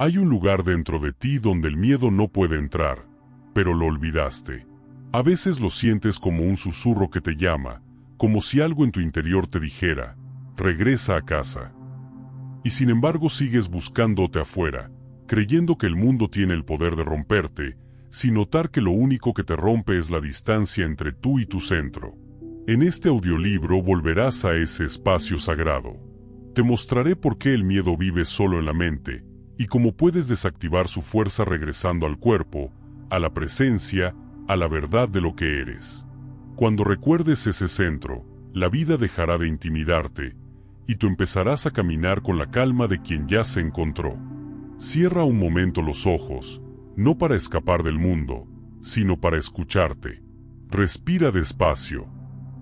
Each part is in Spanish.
Hay un lugar dentro de ti donde el miedo no puede entrar, pero lo olvidaste. A veces lo sientes como un susurro que te llama, como si algo en tu interior te dijera, regresa a casa. Y sin embargo sigues buscándote afuera, creyendo que el mundo tiene el poder de romperte, sin notar que lo único que te rompe es la distancia entre tú y tu centro. En este audiolibro volverás a ese espacio sagrado. Te mostraré por qué el miedo vive solo en la mente, y cómo puedes desactivar su fuerza regresando al cuerpo, a la presencia, a la verdad de lo que eres. Cuando recuerdes ese centro, la vida dejará de intimidarte, y tú empezarás a caminar con la calma de quien ya se encontró. Cierra un momento los ojos, no para escapar del mundo, sino para escucharte. Respira despacio.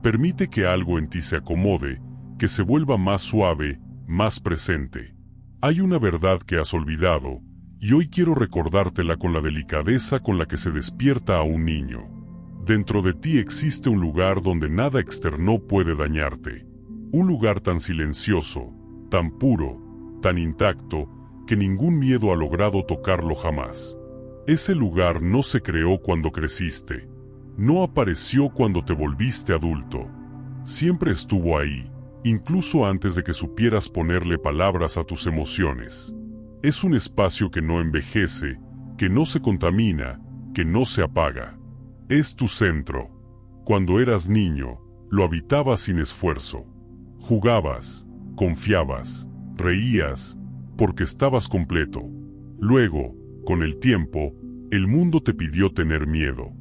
Permite que algo en ti se acomode, que se vuelva más suave, más presente. Hay una verdad que has olvidado, y hoy quiero recordártela con la delicadeza con la que se despierta a un niño. Dentro de ti existe un lugar donde nada externo puede dañarte. Un lugar tan silencioso, tan puro, tan intacto, que ningún miedo ha logrado tocarlo jamás. Ese lugar no se creó cuando creciste. No apareció cuando te volviste adulto. Siempre estuvo ahí, incluso antes de que supieras ponerle palabras a tus emociones. Es un espacio que no envejece, que no se contamina, que no se apaga. Es tu centro. Cuando eras niño, lo habitabas sin esfuerzo. Jugabas, confiabas, reías, porque estabas completo. Luego, con el tiempo, el mundo te pidió tener miedo.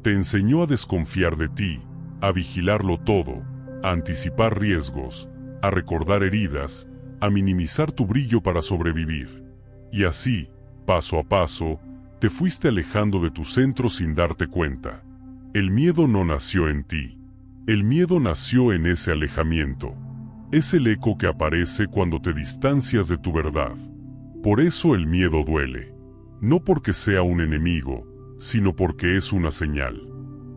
Te enseñó a desconfiar de ti, a vigilarlo todo, a anticipar riesgos, a recordar heridas, a minimizar tu brillo para sobrevivir. Y así, paso a paso, te fuiste alejando de tu centro sin darte cuenta. El miedo no nació en ti. El miedo nació en ese alejamiento. Es el eco que aparece cuando te distancias de tu verdad. Por eso el miedo duele. No porque sea un enemigo, sino porque es una señal.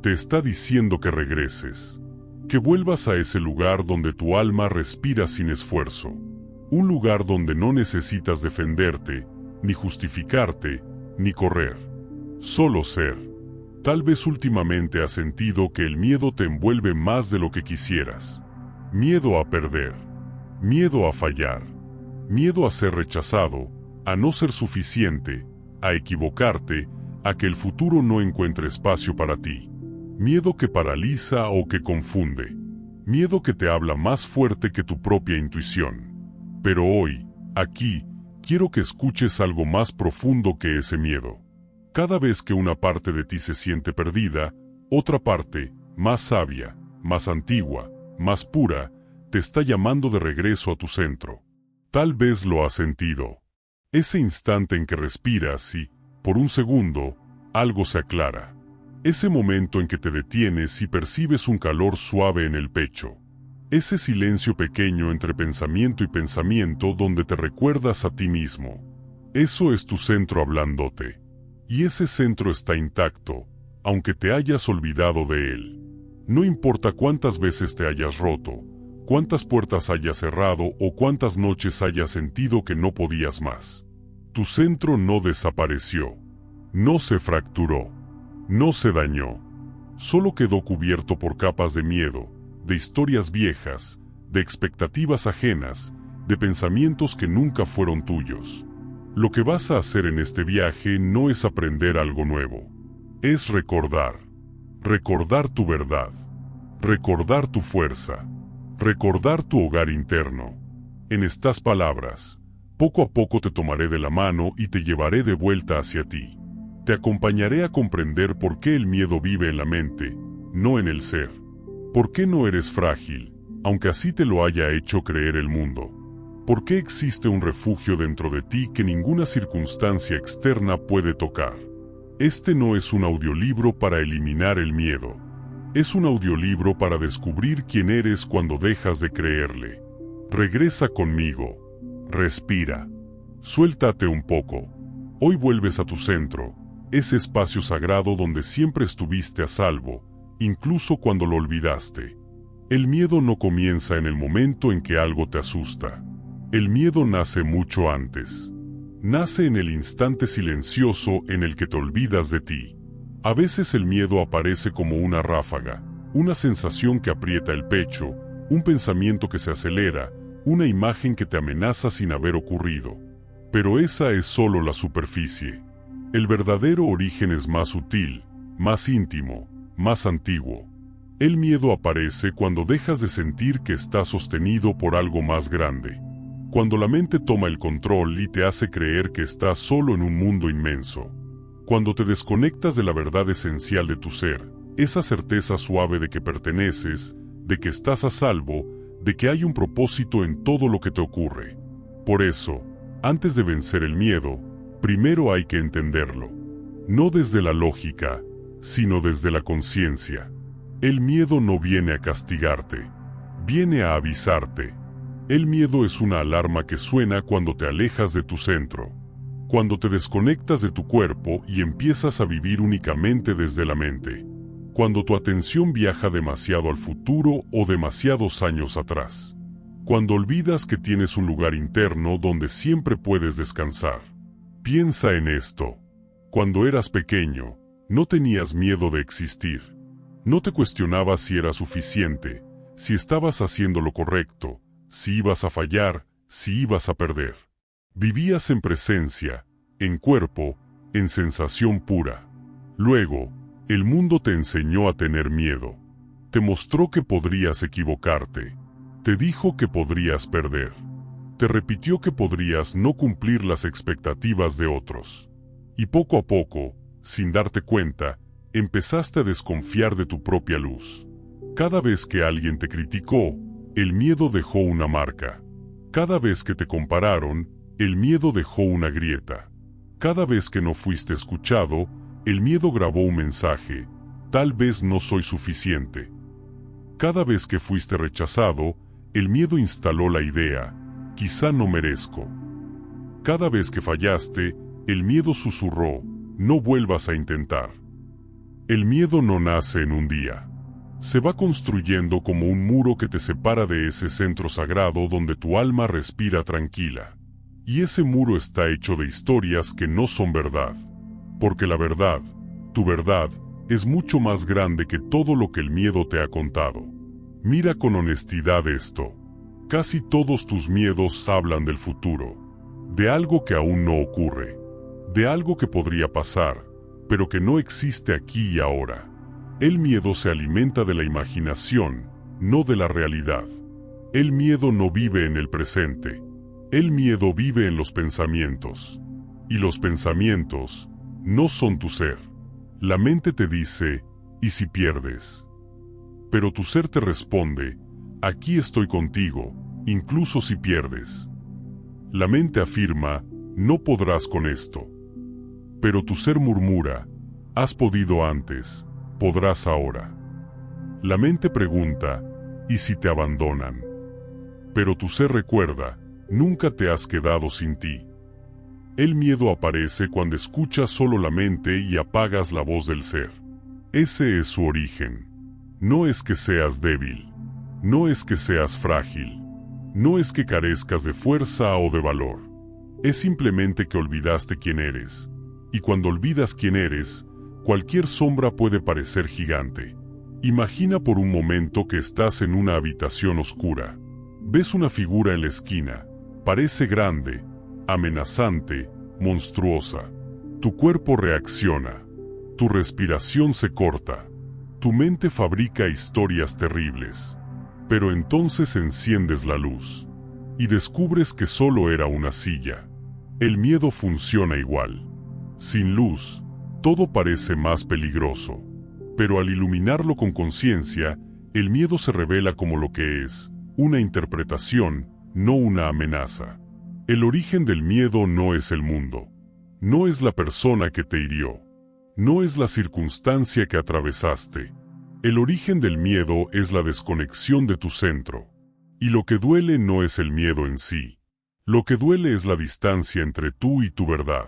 Te está diciendo que regreses. Que vuelvas a ese lugar donde tu alma respira sin esfuerzo. Un lugar donde no necesitas defenderte, ni justificarte, ni correr. Solo ser. Tal vez últimamente has sentido que el miedo te envuelve más de lo que quisieras. Miedo a perder. Miedo a fallar. Miedo a ser rechazado, a no ser suficiente, a equivocarte, a que el futuro no encuentre espacio para ti. Miedo que paraliza o que confunde. Miedo que te habla más fuerte que tu propia intuición. Pero hoy, aquí, quiero que escuches algo más profundo que ese miedo. Cada vez que una parte de ti se siente perdida, otra parte, más sabia, más antigua, más pura, te está llamando de regreso a tu centro. Tal vez lo has sentido. Ese instante en que respiras y, por un segundo, algo se aclara. Ese momento en que te detienes y percibes un calor suave en el pecho. Ese silencio pequeño entre pensamiento y pensamiento donde te recuerdas a ti mismo. Eso es tu centro hablándote. Y ese centro está intacto, aunque te hayas olvidado de él. No importa cuántas veces te hayas roto, cuántas puertas hayas cerrado o cuántas noches hayas sentido que no podías más. Tu centro no desapareció. No se fracturó. No se dañó. Solo quedó cubierto por capas de miedo, de historias viejas, de expectativas ajenas, de pensamientos que nunca fueron tuyos. Lo que vas a hacer en este viaje no es aprender algo nuevo. Es recordar. Recordar tu verdad. Recordar tu fuerza. Recordar tu hogar interno. En estas palabras, poco a poco te tomaré de la mano y te llevaré de vuelta hacia ti. Te acompañaré a comprender por qué el miedo vive en la mente, no en el ser. ¿Por qué no eres frágil, aunque así te lo haya hecho creer el mundo? ¿Por qué existe un refugio dentro de ti que ninguna circunstancia externa puede tocar? Este no es un audiolibro para eliminar el miedo. Es un audiolibro para descubrir quién eres cuando dejas de creerle. Regresa conmigo. Respira. Suéltate un poco. Hoy vuelves a tu centro, ese espacio sagrado donde siempre estuviste a salvo, incluso cuando lo olvidaste. El miedo no comienza en el momento en que algo te asusta. El miedo nace mucho antes. Nace en el instante silencioso en el que te olvidas de ti. A veces el miedo aparece como una ráfaga, una sensación que aprieta el pecho, un pensamiento que se acelera, una imagen que te amenaza sin haber ocurrido. Pero esa es solo la superficie. El verdadero origen es más sutil, más íntimo, más antiguo. El miedo aparece cuando dejas de sentir que estás sostenido por algo más grande. Cuando la mente toma el control y te hace creer que estás solo en un mundo inmenso. Cuando te desconectas de la verdad esencial de tu ser, esa certeza suave de que perteneces, de que estás a salvo, de que hay un propósito en todo lo que te ocurre. Por eso, antes de vencer el miedo, primero hay que entenderlo. No desde la lógica, sino desde la conciencia. El miedo no viene a castigarte, viene a avisarte. El miedo es una alarma que suena cuando te alejas de tu centro, cuando te desconectas de tu cuerpo y empiezas a vivir únicamente desde la mente, cuando tu atención viaja demasiado al futuro o demasiados años atrás, cuando olvidas que tienes un lugar interno donde siempre puedes descansar. Piensa en esto. Cuando eras pequeño, no tenías miedo de existir. No te cuestionabas si era suficiente, si estabas haciendo lo correcto, si ibas a fallar, si ibas a perder. Vivías en presencia, en cuerpo, en sensación pura. Luego, el mundo te enseñó a tener miedo. Te mostró que podrías equivocarte. Te dijo que podrías perder. Te repitió que podrías no cumplir las expectativas de otros. Y poco a poco, sin darte cuenta, empezaste a desconfiar de tu propia luz. Cada vez que alguien te criticó, el miedo dejó una marca. Cada vez que te compararon, el miedo dejó una grieta. Cada vez que no fuiste escuchado, el miedo grabó un mensaje: tal vez no soy suficiente. Cada vez que fuiste rechazado, el miedo instaló la idea: quizá no merezco. Cada vez que fallaste, el miedo susurró: no vuelvas a intentar. El miedo no nace en un día. Se va construyendo como un muro que te separa de ese centro sagrado donde tu alma respira tranquila. Y ese muro está hecho de historias que no son verdad. Porque la verdad, tu verdad, es mucho más grande que todo lo que el miedo te ha contado. Mira con honestidad esto. Casi todos tus miedos hablan del futuro, de algo que aún no ocurre, de algo que podría pasar, pero que no existe aquí y ahora. El miedo se alimenta de la imaginación, no de la realidad. El miedo no vive en el presente. El miedo vive en los pensamientos. Y los pensamientos no son tu ser. La mente te dice: ¿y si pierdes? Pero tu ser te responde: aquí estoy contigo, incluso si pierdes. La mente afirma: no podrás con esto. Pero tu ser murmura: has podido antes, podrás ahora. La mente pregunta: ¿y si te abandonan? Pero tu ser recuerda: nunca te has quedado sin ti. El miedo aparece cuando escuchas solo la mente y apagas la voz del ser. Ese es su origen. No es que seas débil. No es que seas frágil. No es que carezcas de fuerza o de valor. Es simplemente que olvidaste quién eres. Y cuando olvidas quién eres, cualquier sombra puede parecer gigante. Imagina por un momento que estás en una habitación oscura. Ves una figura en la esquina. Parece grande, amenazante, monstruosa. Tu cuerpo reacciona. Tu respiración se corta. Tu mente fabrica historias terribles. Pero entonces enciendes la luz. Y descubres que solo era una silla. El miedo funciona igual. Sin luz, todo parece más peligroso. Pero al iluminarlo con conciencia, el miedo se revela como lo que es: una interpretación, no una amenaza. El origen del miedo no es el mundo. No es la persona que te hirió. No es la circunstancia que atravesaste. El origen del miedo es la desconexión de tu centro. Y lo que duele no es el miedo en sí. Lo que duele es la distancia entre tú y tu verdad.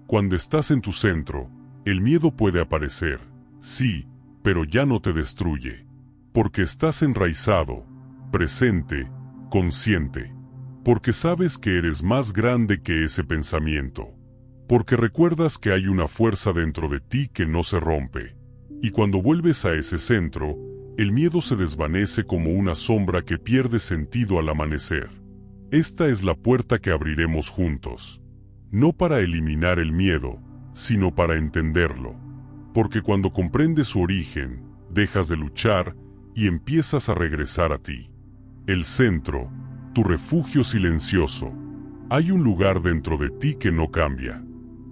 Cuando estás en tu centro, el miedo puede aparecer, sí, pero ya no te destruye. Porque estás enraizado, presente, consciente. porque sabes que eres más grande que ese pensamiento, porque recuerdas que hay una fuerza dentro de ti que no se rompe. Y cuando vuelves a ese centro, el miedo se desvanece como una sombra que pierde sentido al amanecer. Esta es la puerta que abriremos juntos. No para eliminar el miedo, sino para entenderlo. Porque cuando comprendes su origen, dejas de luchar y empiezas a regresar a ti. El centro, tu refugio silencioso. Hay un lugar dentro de ti que no cambia.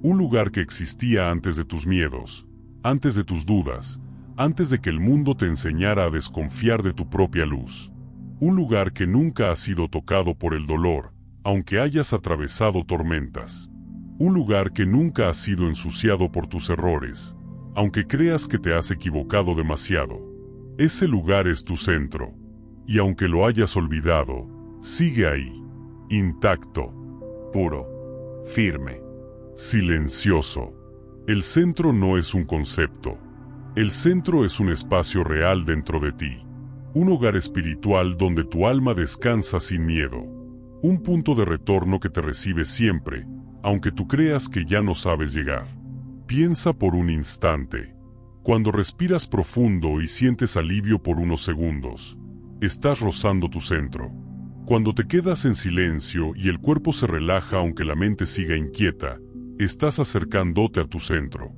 Un lugar que existía antes de tus miedos, antes de tus dudas, antes de que el mundo te enseñara a desconfiar de tu propia luz. Un lugar que nunca ha sido tocado por el dolor, aunque hayas atravesado tormentas. Un lugar que nunca ha sido ensuciado por tus errores, aunque creas que te has equivocado demasiado. Ese lugar es tu centro. Y aunque lo hayas olvidado, sigue ahí, intacto, puro, firme, silencioso. El centro no es un concepto. El centro es un espacio real dentro de ti. Un hogar espiritual donde tu alma descansa sin miedo. Un punto de retorno que te recibe siempre, aunque tú creas que ya no sabes llegar. Piensa por un instante. Cuando respiras profundo y sientes alivio por unos segundos, estás rozando tu centro. Cuando te quedas en silencio y el cuerpo se relaja aunque la mente siga inquieta, estás acercándote a tu centro.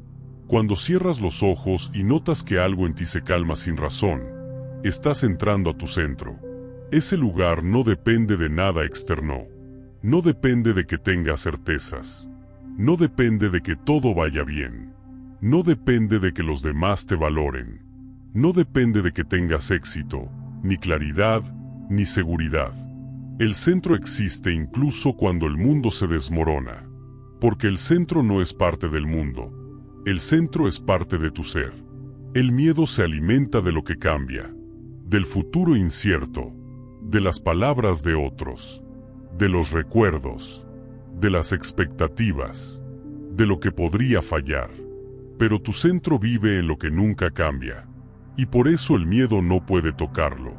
Cuando cierras los ojos y notas que algo en ti se calma sin razón, estás entrando a tu centro. Ese lugar no depende de nada externo. No depende de que tengas certezas. No depende de que todo vaya bien. No depende de que los demás te valoren. No depende de que tengas éxito, ni claridad, ni seguridad. El centro existe incluso cuando el mundo se desmorona. Porque el centro no es parte del mundo. El centro es parte de tu ser. El miedo se alimenta de lo que cambia, del futuro incierto, de las palabras de otros, de los recuerdos, de las expectativas, de lo que podría fallar. Pero tu centro vive en lo que nunca cambia. Y por eso el miedo no puede tocarlo.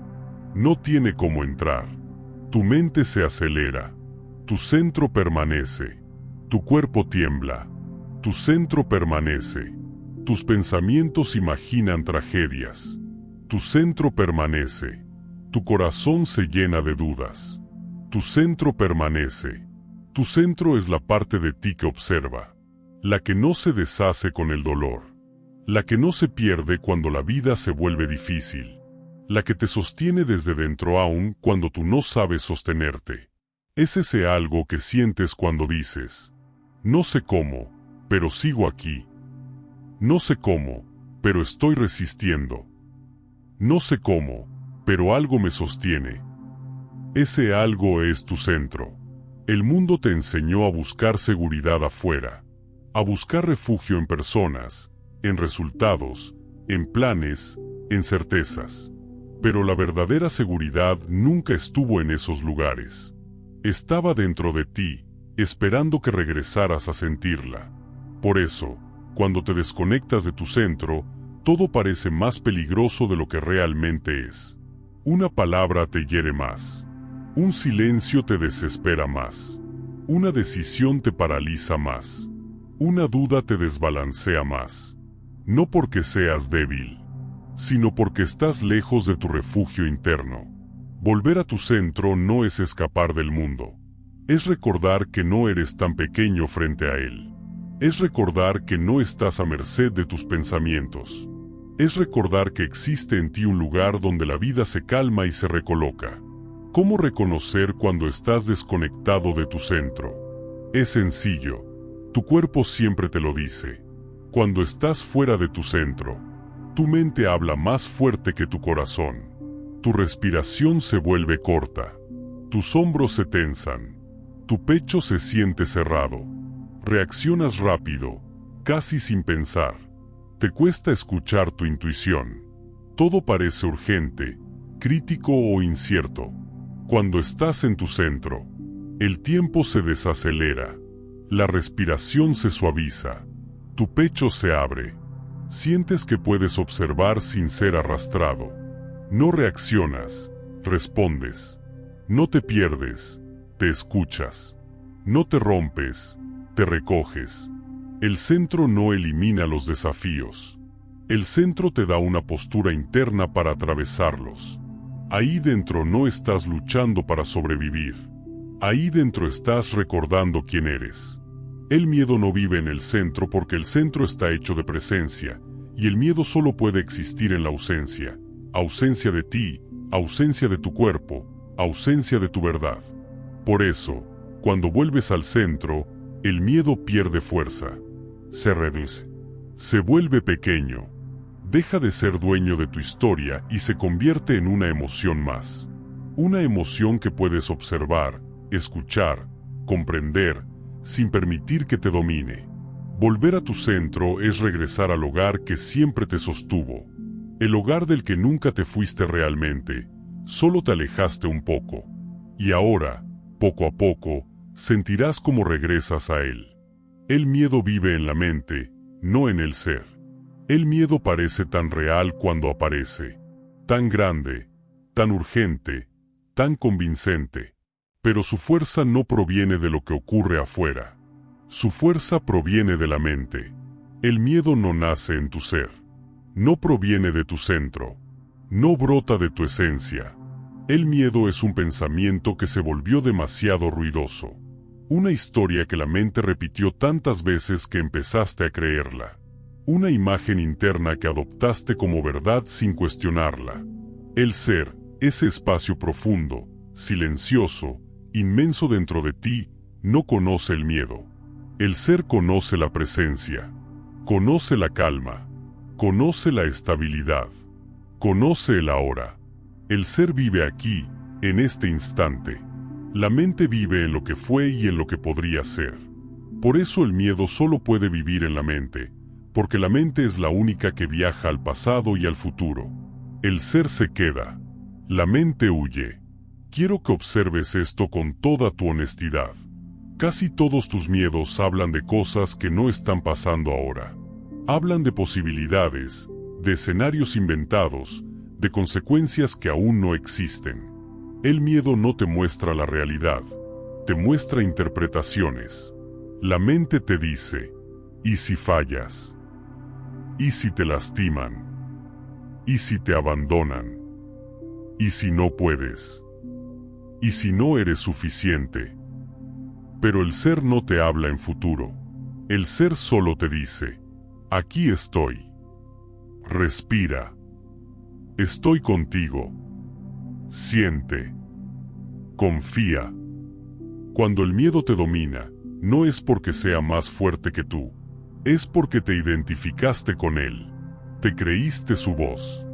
No tiene cómo entrar. Tu mente se acelera. Tu centro permanece. Tu cuerpo tiembla. Tu centro permanece. Tus pensamientos imaginan tragedias. Tu centro permanece. Tu corazón se llena de dudas. Tu centro permanece. Tu centro es la parte de ti que observa. La que no se deshace con el dolor. La que no se pierde cuando la vida se vuelve difícil. La que te sostiene desde dentro aún cuando tú no sabes sostenerte. Es ese algo que sientes cuando dices: no sé cómo, pero sigo aquí. No sé cómo, pero estoy resistiendo. No sé cómo, pero algo me sostiene. Ese algo es tu centro. El mundo te enseñó a buscar seguridad afuera, a buscar refugio en personas, en resultados, en planes, en certezas. Pero la verdadera seguridad nunca estuvo en esos lugares. Estaba dentro de ti, esperando que regresaras a sentirla. Por eso, cuando te desconectas de tu centro, todo parece más peligroso de lo que realmente es. Una palabra te hiere más. Un silencio te desespera más. Una decisión te paraliza más. Una duda te desbalancea más. No porque seas débil, sino porque estás lejos de tu refugio interno. Volver a tu centro no es escapar del mundo. Es recordar que no eres tan pequeño frente a él. Es recordar que no estás a merced de tus pensamientos. Es recordar que existe en ti un lugar donde la vida se calma y se recoloca. ¿Cómo reconocer cuando estás desconectado de tu centro? Es sencillo. Tu cuerpo siempre te lo dice. Cuando estás fuera de tu centro, tu mente habla más fuerte que tu corazón. Tu respiración se vuelve corta. Tus hombros se tensan. Tu pecho se siente cerrado. Reaccionas rápido, casi sin pensar. Te cuesta escuchar tu intuición. Todo parece urgente, crítico o incierto. Cuando estás en tu centro, el tiempo se desacelera. La respiración se suaviza. Tu pecho se abre. Sientes que puedes observar sin ser arrastrado. No reaccionas, respondes. No te pierdes, te escuchas. No te rompes, te recoges. El centro no elimina los desafíos. El centro te da una postura interna para atravesarlos. Ahí dentro no estás luchando para sobrevivir. Ahí dentro estás recordando quién eres. El miedo no vive en el centro porque el centro está hecho de presencia, y el miedo solo puede existir en la ausencia. Ausencia de ti, ausencia de tu cuerpo, ausencia de tu verdad. Por eso, cuando vuelves al centro, el miedo pierde fuerza. Se reduce. Se vuelve pequeño. Deja de ser dueño de tu historia y se convierte en una emoción más. Una emoción que puedes observar, escuchar, comprender, sin permitir que te domine. Volver a tu centro es regresar al hogar que siempre te sostuvo. El hogar del que nunca te fuiste realmente, solo te alejaste un poco. Y ahora, poco a poco, sentirás cómo regresas a él. El miedo vive en la mente, no en el ser. El miedo parece tan real cuando aparece, tan grande, tan urgente, tan convincente. Pero su fuerza no proviene de lo que ocurre afuera. Su fuerza proviene de la mente. El miedo no nace en tu ser. No proviene de tu centro. No brota de tu esencia. El miedo es un pensamiento que se volvió demasiado ruidoso. Una historia que la mente repitió tantas veces que empezaste a creerla. Una imagen interna que adoptaste como verdad sin cuestionarla. El ser, ese espacio profundo, silencioso, inmenso dentro de ti, no conoce el miedo. El ser conoce la presencia, conoce la calma, conoce la estabilidad, conoce el ahora. El ser vive aquí, en este instante. La mente vive en lo que fue y en lo que podría ser. Por eso el miedo solo puede vivir en la mente, porque la mente es la única que viaja al pasado y al futuro. El ser se queda. La mente huye. Quiero que observes esto con toda tu honestidad. Casi todos tus miedos hablan de cosas que no están pasando ahora. Hablan de posibilidades, de escenarios inventados, de consecuencias que aún no existen. El miedo no te muestra la realidad, te muestra interpretaciones. La mente te dice, ¿y si fallas? ¿Y si te lastiman? ¿Y si te abandonan? ¿Y si no puedes? ¿Y si no eres suficiente? Pero el ser no te habla en futuro. El ser solo te dice, aquí estoy. Respira. Estoy contigo. Siente. Confía. Cuando el miedo te domina, no es porque sea más fuerte que tú. Es porque te identificaste con él. Te creíste su voz.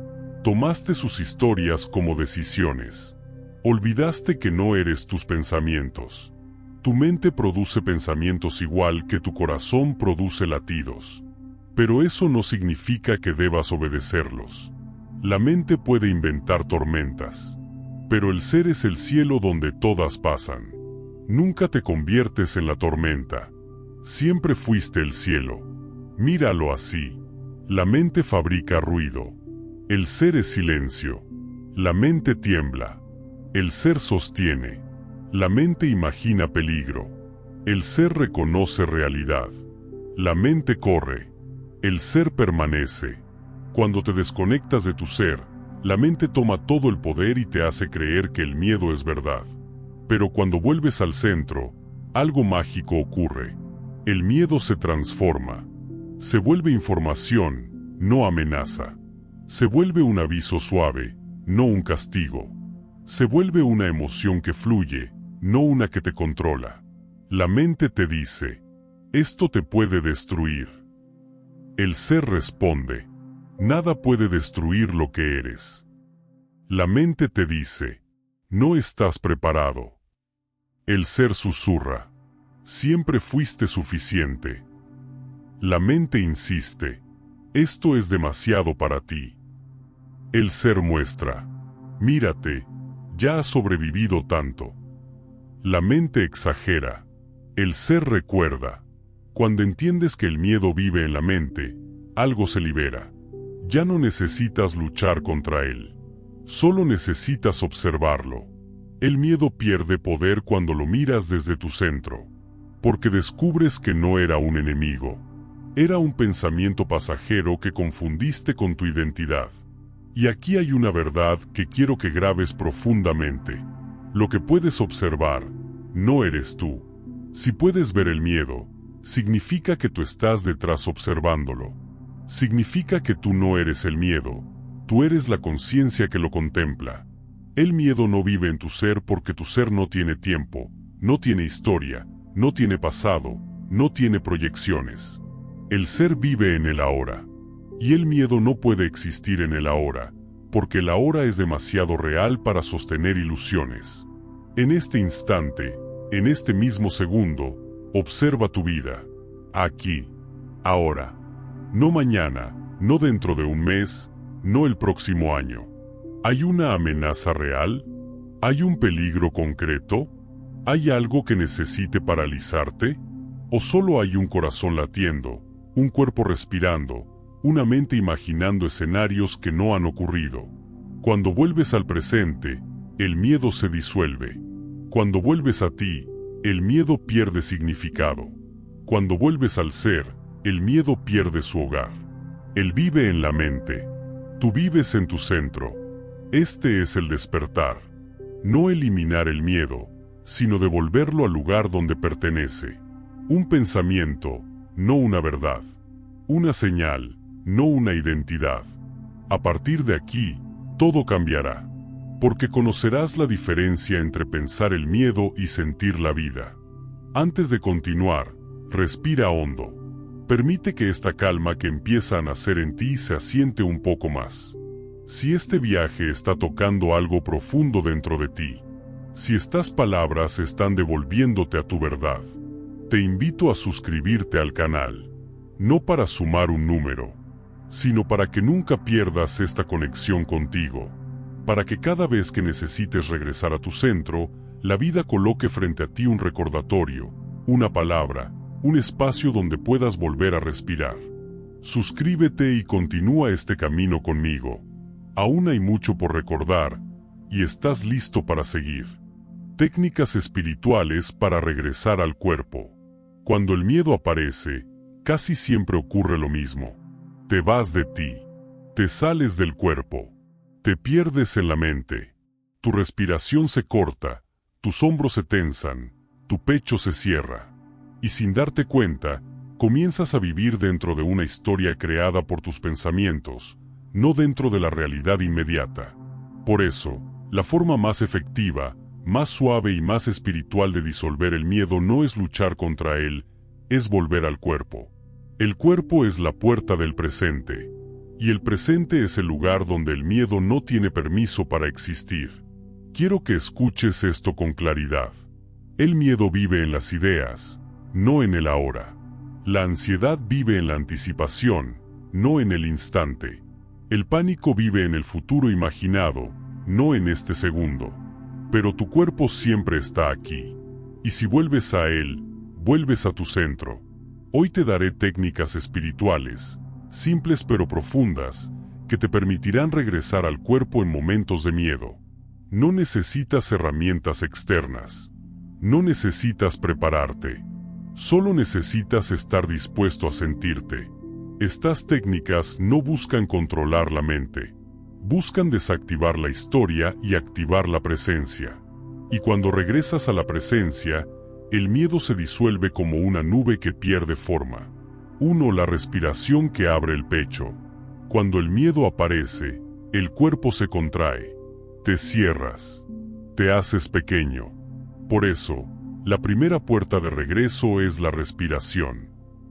Tomaste sus historias como decisiones. Olvidaste que no eres tus pensamientos. Tu mente produce pensamientos igual que tu corazón produce latidos. Pero eso no significa que debas obedecerlos. La mente puede inventar tormentas. Pero el ser es el cielo donde todas pasan. Nunca te conviertes en la tormenta. Siempre fuiste el cielo. Míralo así. La mente fabrica ruido. El ser es silencio. La mente tiembla. El ser sostiene. La mente imagina peligro. El ser reconoce realidad. La mente corre. El ser permanece. Cuando te desconectas de tu ser, la mente toma todo el poder y te hace creer que el miedo es verdad. Pero cuando vuelves al centro, algo mágico ocurre. El miedo se transforma. Se vuelve información, no amenaza. Se vuelve un aviso suave, no un castigo. Se vuelve una emoción que fluye, no una que te controla. La mente te dice, esto te puede destruir. El ser responde, nada puede destruir lo que eres. La mente te dice, no estás preparado. El ser susurra, siempre fuiste suficiente. La mente insiste, esto es demasiado para ti. El ser muestra, mírate, ya has sobrevivido tanto. La mente exagera, el ser recuerda. Cuando entiendes que el miedo vive en la mente, algo se libera. Ya no necesitas luchar contra él. Solo necesitas observarlo. El miedo pierde poder cuando lo miras desde tu centro, porque descubres que no era un enemigo. Era un pensamiento pasajero que confundiste con tu identidad. Y aquí hay una verdad que quiero que grabes profundamente. Lo que puedes observar no eres tú. Si puedes ver el miedo, significa que tú estás detrás observándolo. Significa que tú no eres el miedo, tú eres la conciencia que lo contempla. El miedo no vive en tu ser porque tu ser no tiene tiempo, no tiene historia, no tiene pasado, no tiene proyecciones. El ser vive en el ahora. Y el miedo no puede existir en el ahora, porque el ahora es demasiado real para sostener ilusiones. En este instante, en este mismo segundo, observa tu vida. Aquí, ahora. No mañana, no dentro de un mes, no el próximo año. ¿Hay una amenaza real? ¿Hay un peligro concreto? ¿Hay algo que necesite paralizarte? ¿O solo hay un corazón latiendo, un cuerpo respirando, una mente imaginando escenarios que no han ocurrido? Cuando vuelves al presente, el miedo se disuelve. Cuando vuelves a ti, el miedo pierde significado. Cuando vuelves al ser, el miedo pierde su hogar. Él vive en la mente. Tú vives en tu centro. Este es el despertar. No eliminar el miedo, sino devolverlo al lugar donde pertenece. Un pensamiento, no una verdad. Una señal, no una identidad. A partir de aquí, todo cambiará. Porque conocerás la diferencia entre pensar el miedo y sentir la vida. Antes de continuar, respira hondo. Permite que esta calma que empieza a nacer en ti se asiente un poco más. Si este viaje está tocando algo profundo dentro de ti, si estas palabras están devolviéndote a tu verdad, te invito a suscribirte al canal, no para sumar un número, sino para que nunca pierdas esta conexión contigo, para que cada vez que necesites regresar a tu centro, la vida coloque frente a ti un recordatorio, una palabra, un espacio donde puedas volver a respirar. Suscríbete y continúa este camino conmigo. Aún hay mucho por recordar, y estás listo para seguir. Técnicas espirituales para regresar al cuerpo. Cuando el miedo aparece, casi siempre ocurre lo mismo. Te vas de ti. Te sales del cuerpo. Te pierdes en la mente. Tu respiración se corta, tus hombros se tensan, tu pecho se cierra. Y sin darte cuenta, comienzas a vivir dentro de una historia creada por tus pensamientos, no dentro de la realidad inmediata. Por eso, la forma más efectiva, más suave y más espiritual de disolver el miedo no es luchar contra él, es volver al cuerpo. El cuerpo es la puerta del presente, y el presente es el lugar donde el miedo no tiene permiso para existir. Quiero que escuches esto con claridad. El miedo vive en las ideas, no en el ahora. La ansiedad vive en la anticipación, no en el instante. El pánico vive en el futuro imaginado, no en este segundo. Pero tu cuerpo siempre está aquí. Y si vuelves a él, vuelves a tu centro. Hoy te daré técnicas espirituales, simples pero profundas, que te permitirán regresar al cuerpo en momentos de miedo. No necesitas herramientas externas. No necesitas prepararte. Solo necesitas estar dispuesto a sentirte. Estas técnicas no buscan controlar la mente. Buscan desactivar la historia y activar la presencia. Y cuando regresas a la presencia, el miedo se disuelve como una nube que pierde forma. 1. La respiración que abre el pecho. Cuando el miedo aparece, el cuerpo se contrae. Te cierras. Te haces pequeño. Por eso, la primera puerta de regreso es la respiración.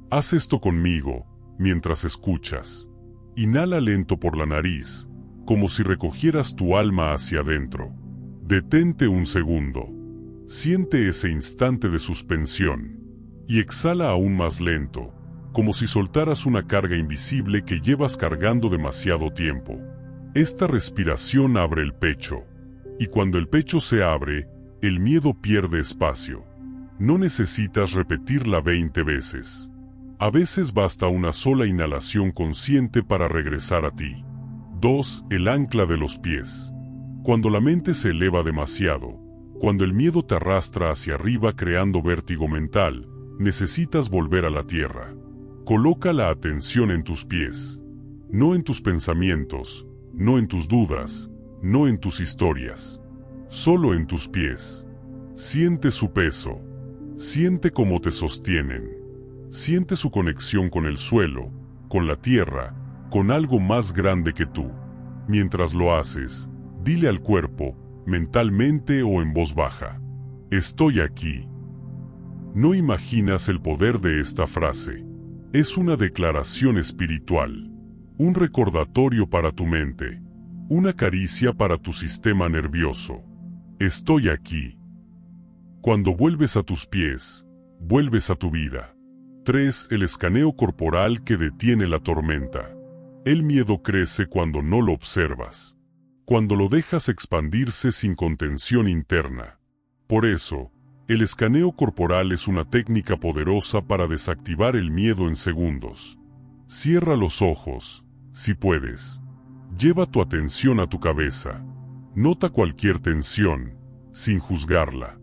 Haz esto conmigo, mientras escuchas. Inhala lento por la nariz, como si recogieras tu alma hacia adentro. Detente un segundo. Siente ese instante de suspensión. Y exhala aún más lento, como si soltaras una carga invisible que llevas cargando demasiado tiempo. Esta respiración abre el pecho. Y cuando el pecho se abre, el miedo pierde espacio. No necesitas repetirla 20 veces. A veces basta una sola inhalación consciente para regresar a ti. 2. El ancla de los pies. Cuando la mente se eleva demasiado, Cuando el miedo te arrastra hacia arriba creando vértigo mental, necesitas volver a la tierra. Coloca la atención en tus pies. No en tus pensamientos, no en tus dudas, no en tus historias. Solo en tus pies. Siente su peso. Siente cómo te sostienen. Siente su conexión con el suelo, con la tierra, con algo más grande que tú. Mientras lo haces, dile al cuerpo, mentalmente o en voz baja: estoy aquí. No imaginas el poder de esta frase. Es una declaración espiritual, un recordatorio para tu mente, una caricia para tu sistema nervioso. Estoy aquí. Cuando vuelves a tus pies, vuelves a tu vida. 3. El escaneo corporal que detiene la tormenta. El miedo crece cuando no lo observas, cuando lo dejas expandirse sin contención interna. Por eso, el escaneo corporal es una técnica poderosa para desactivar el miedo en segundos. Cierra los ojos, si puedes. Lleva tu atención a tu cabeza. Nota cualquier tensión, sin juzgarla.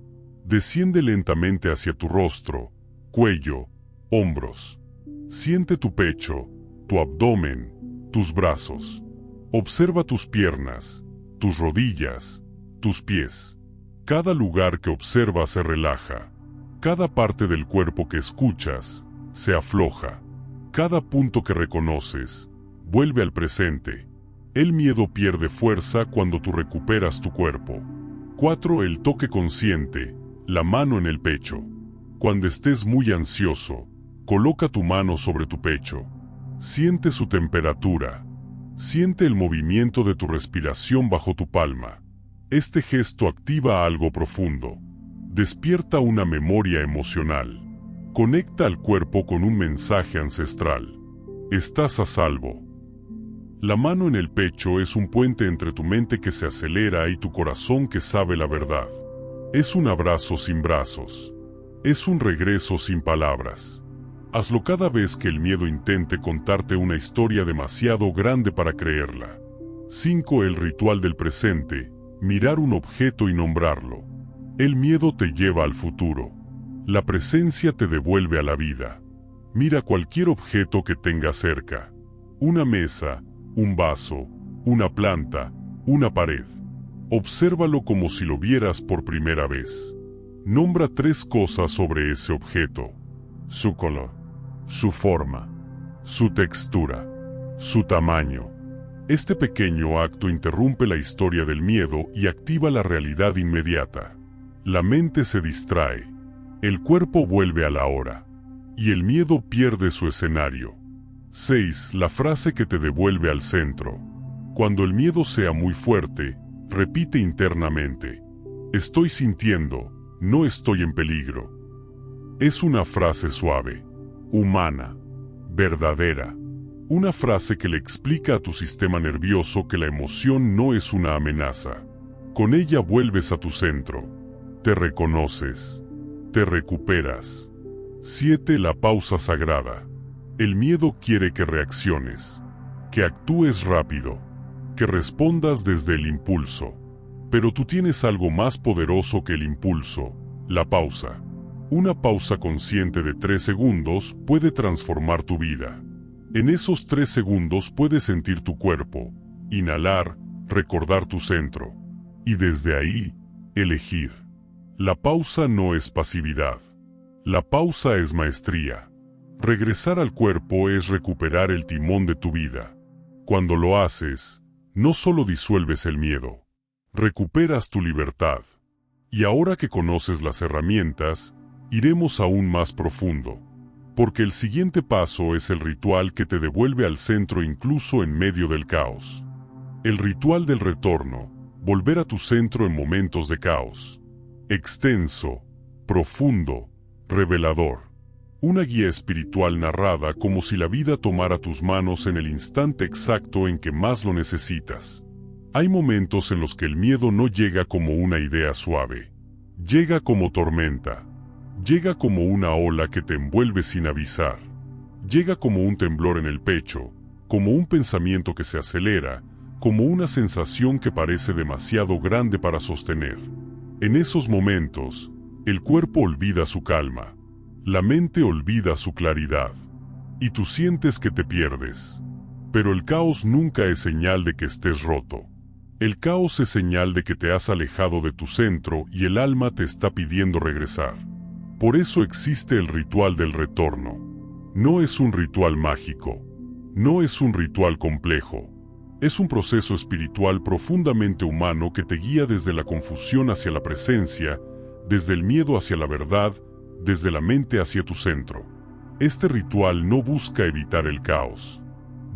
Desciende lentamente hacia tu rostro, cuello, hombros. Siente tu pecho, tu abdomen, tus brazos. Observa tus piernas, tus rodillas, tus pies. Cada lugar que observas se relaja. Cada parte del cuerpo que escuchas se afloja. Cada punto que reconoces vuelve al presente. El miedo pierde fuerza cuando tú recuperas tu cuerpo. 4. El toque consciente, la mano en el pecho. Cuando estés muy ansioso, coloca tu mano sobre tu pecho. Siente su temperatura. Siente el movimiento de tu respiración bajo tu palma. Este gesto activa algo profundo. Despierta una memoria emocional. Conecta al cuerpo con un mensaje ancestral. Estás a salvo. La mano en el pecho es un puente entre tu mente que se acelera y tu corazón que sabe la verdad. Es un abrazo sin brazos. Es un regreso sin palabras. Hazlo cada vez que el miedo intente contarte una historia demasiado grande para creerla. 5. El ritual del presente. Mirar un objeto y nombrarlo. El miedo te lleva al futuro. La presencia te devuelve a la vida. Mira cualquier objeto que tengas cerca. Una mesa, un vaso, una planta, una pared. Obsérvalo como si lo vieras por primera vez. Nombra 3 cosas sobre ese objeto: su color, su forma, su textura, su tamaño. Este pequeño acto interrumpe la historia del miedo y activa la realidad inmediata. La mente se distrae, el cuerpo vuelve a la hora, y el miedo pierde su escenario. 6. La frase que te devuelve al centro. Cuando el miedo sea muy fuerte, repite internamente: estoy sintiendo, no estoy en peligro. Es una frase suave, humana, verdadera. Una frase que le explica a tu sistema nervioso que la emoción no es una amenaza. Con ella vuelves a tu centro. Te reconoces. Te recuperas. 7. La pausa sagrada. El miedo quiere que reacciones, que actúes rápido, que respondas desde el impulso. Pero tú tienes algo más poderoso que el impulso: la pausa. Una pausa consciente de 3 segundos puede transformar tu vida. En esos 3 segundos puedes sentir tu cuerpo, inhalar, recordar tu centro, y desde ahí, elegir. La pausa no es pasividad. La pausa es maestría. Regresar al cuerpo es recuperar el timón de tu vida. Cuando lo haces, no solo disuelves el miedo, recuperas tu libertad. Y ahora que conoces las herramientas, iremos aún más profundo. Porque el siguiente paso es el ritual que te devuelve al centro incluso en medio del caos. El ritual del retorno, volver a tu centro en momentos de caos. Extenso, profundo, revelador. Una guía espiritual narrada como si la vida tomara tus manos en el instante exacto en que más lo necesitas. Hay momentos en los que el miedo no llega como una idea suave. Llega como tormenta. Llega como una ola que te envuelve sin avisar. Llega como un temblor en el pecho, como un pensamiento que se acelera, como una sensación que parece demasiado grande para sostener. En esos momentos, el cuerpo olvida su calma, la mente olvida su claridad, y tú sientes que te pierdes. Pero el caos nunca es señal de que estés roto. El caos es señal de que te has alejado de tu centro y el alma te está pidiendo regresar. Por eso existe el ritual del retorno. No es un ritual mágico. No es un ritual complejo. Es un proceso espiritual profundamente humano que te guía desde la confusión hacia la presencia, desde el miedo hacia la verdad, desde la mente hacia tu centro. Este ritual no busca evitar el caos.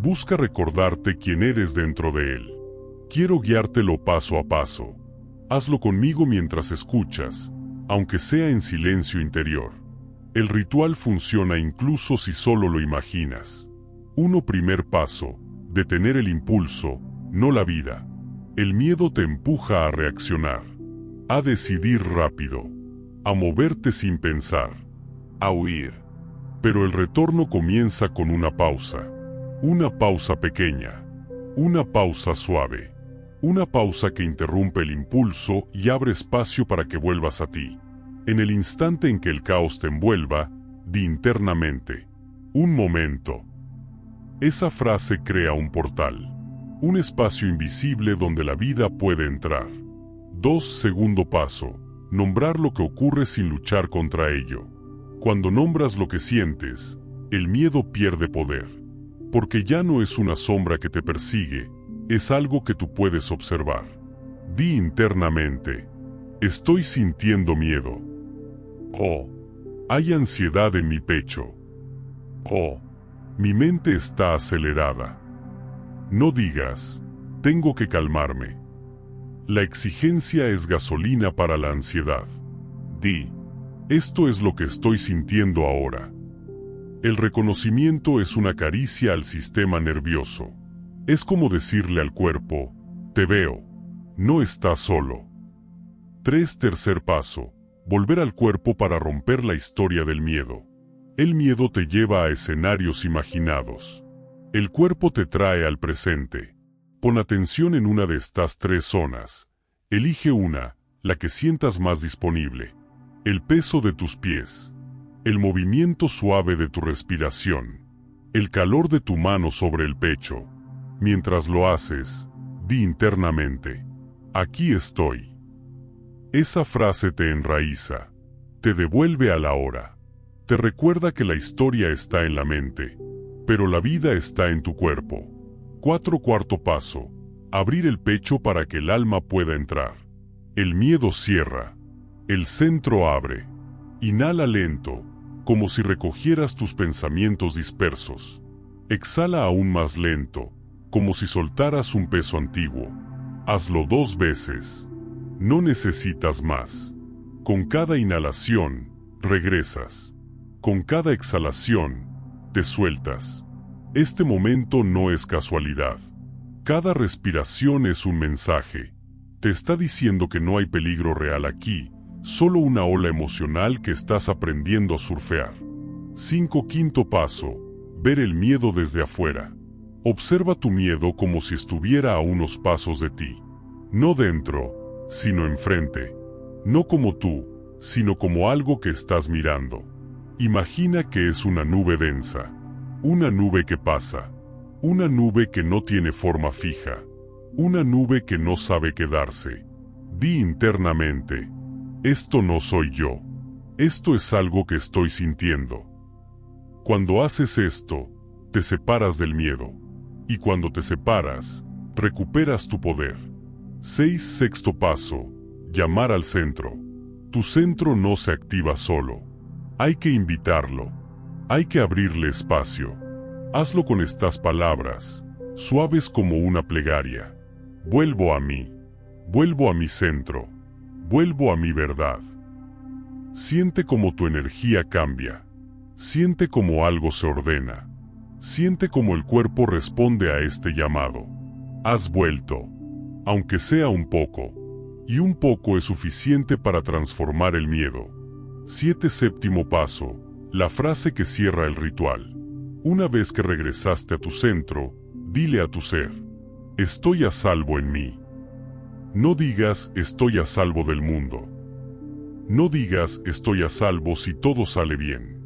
Busca recordarte quién eres dentro de él. Quiero guiártelo paso a paso. Hazlo conmigo mientras escuchas, aunque sea en silencio interior. El ritual funciona incluso si solo lo imaginas. Primer paso, detener el impulso, no la vida. El miedo te empuja a reaccionar, a decidir rápido, a moverte sin pensar, a huir. Pero el retorno comienza con una pausa pequeña, una pausa suave, una pausa que interrumpe el impulso y abre espacio para que vuelvas a ti. En el instante en que el caos te envuelva, di internamente, un momento. Esa frase crea un portal, un espacio invisible donde la vida puede entrar. Segundo paso, nombrar lo que ocurre sin luchar contra ello. Cuando nombras lo que sientes, el miedo pierde poder, porque ya no es una sombra que te persigue, es algo que tú puedes observar. Di internamente, estoy sintiendo miedo. Hay ansiedad en mi pecho. Mi mente está acelerada. No digas, tengo que calmarme. La exigencia es gasolina para la ansiedad. Di, esto es lo que estoy sintiendo ahora. El reconocimiento es una caricia al sistema nervioso. Es como decirle al cuerpo, te veo, no estás solo. Tercer paso, volver al cuerpo para romper la historia del miedo. El miedo te lleva a escenarios imaginados. El cuerpo te trae al presente. Pon atención en una de estas 3 zonas. Elige una, la que sientas más disponible. El peso de tus pies. El movimiento suave de tu respiración. El calor de tu mano sobre el pecho. Mientras lo haces, di internamente, aquí estoy. Esa frase te enraiza, te devuelve a la hora. Te recuerda que la historia está en la mente, pero la vida está en tu cuerpo. Cuarto paso, abrir el pecho para que el alma pueda entrar. El miedo cierra, el centro abre. Inhala lento, como si recogieras tus pensamientos dispersos. Exhala aún más lento, como si soltaras un peso antiguo. Hazlo 2 veces. No necesitas más. Con cada inhalación, regresas. Con cada exhalación, te sueltas. Este momento no es casualidad. Cada respiración es un mensaje. Te está diciendo que no hay peligro real aquí, solo una ola emocional que estás aprendiendo a surfear. Quinto paso, ver el miedo desde afuera. Observa tu miedo como si estuviera a unos pasos de ti. No dentro, sino enfrente. No como tú, sino como algo que estás mirando. Imagina que es una nube densa. Una nube que pasa. Una nube que no tiene forma fija. Una nube que no sabe quedarse. Di internamente, esto no soy yo. Esto es algo que estoy sintiendo. Cuando haces esto, te separas del miedo. Y cuando te separas, recuperas tu poder. Sexto paso, llamar al centro. Tu centro no se activa solo. Hay que invitarlo. Hay que abrirle espacio. Hazlo con estas palabras, suaves como una plegaria. Vuelvo a mí. Vuelvo a mi centro. Vuelvo a mi verdad. Siente como tu energía cambia. Siente como algo se ordena. Siente como el cuerpo responde a este llamado. Has vuelto. Aunque sea un poco. Y un poco es suficiente para transformar el miedo. Séptimo paso, la frase que cierra el ritual. Una vez que regresaste a tu centro, dile a tu ser, estoy a salvo en mí. No digas estoy a salvo del mundo. No digas estoy a salvo si todo sale bien.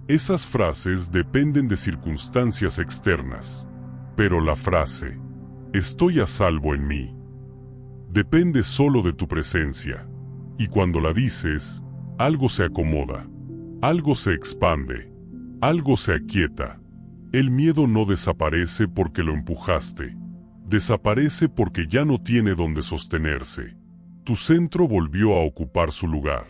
Esas frases dependen de circunstancias externas, pero la frase estoy a salvo en mí depende solo de tu presencia, y cuando la dices, algo se acomoda, algo se expande, algo se aquieta. El miedo no desaparece porque lo empujaste, desaparece porque ya no tiene donde sostenerse. Tu centro volvió a ocupar su lugar.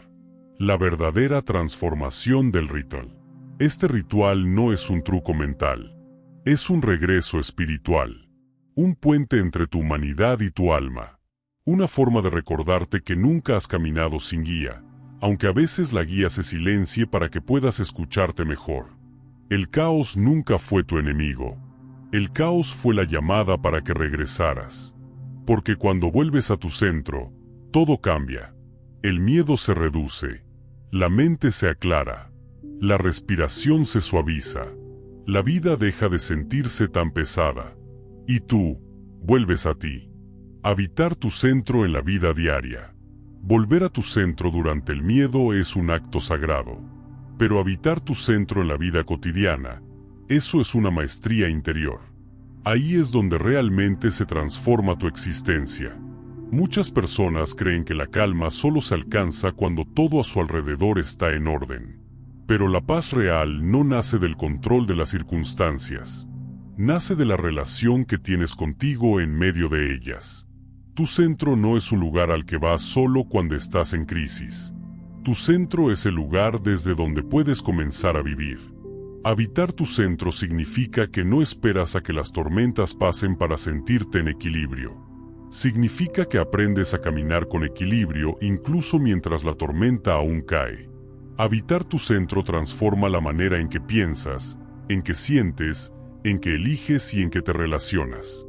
La verdadera transformación del ritual. Este ritual no es un truco mental, es un regreso espiritual, un puente entre tu humanidad y tu alma, una forma de recordarte que nunca has caminado sin guía, aunque a veces la guía se silencie para que puedas escucharte mejor. El caos nunca fue tu enemigo, el caos fue la llamada para que regresaras, porque cuando vuelves a tu centro, todo cambia, el miedo se reduce, la mente se aclara, la respiración se suaviza, la vida deja de sentirse tan pesada, y tú vuelves a ti. Habitar tu centro en la vida diaria. Volver a tu centro durante el miedo es un acto sagrado, pero habitar tu centro en la vida cotidiana, eso es una maestría interior. Ahí es donde realmente se transforma tu existencia. Muchas personas creen que la calma solo se alcanza cuando todo a su alrededor está en orden. Pero la paz real no nace del control de las circunstancias. Nace de la relación que tienes contigo en medio de ellas. Tu centro no es un lugar al que vas solo cuando estás en crisis. Tu centro es el lugar desde donde puedes comenzar a vivir. Habitar tu centro significa que no esperas a que las tormentas pasen para sentirte en equilibrio. Significa que aprendes a caminar con equilibrio incluso mientras la tormenta aún cae. Habitar tu centro transforma la manera en que piensas, en que sientes, en que eliges y en que te relacionas.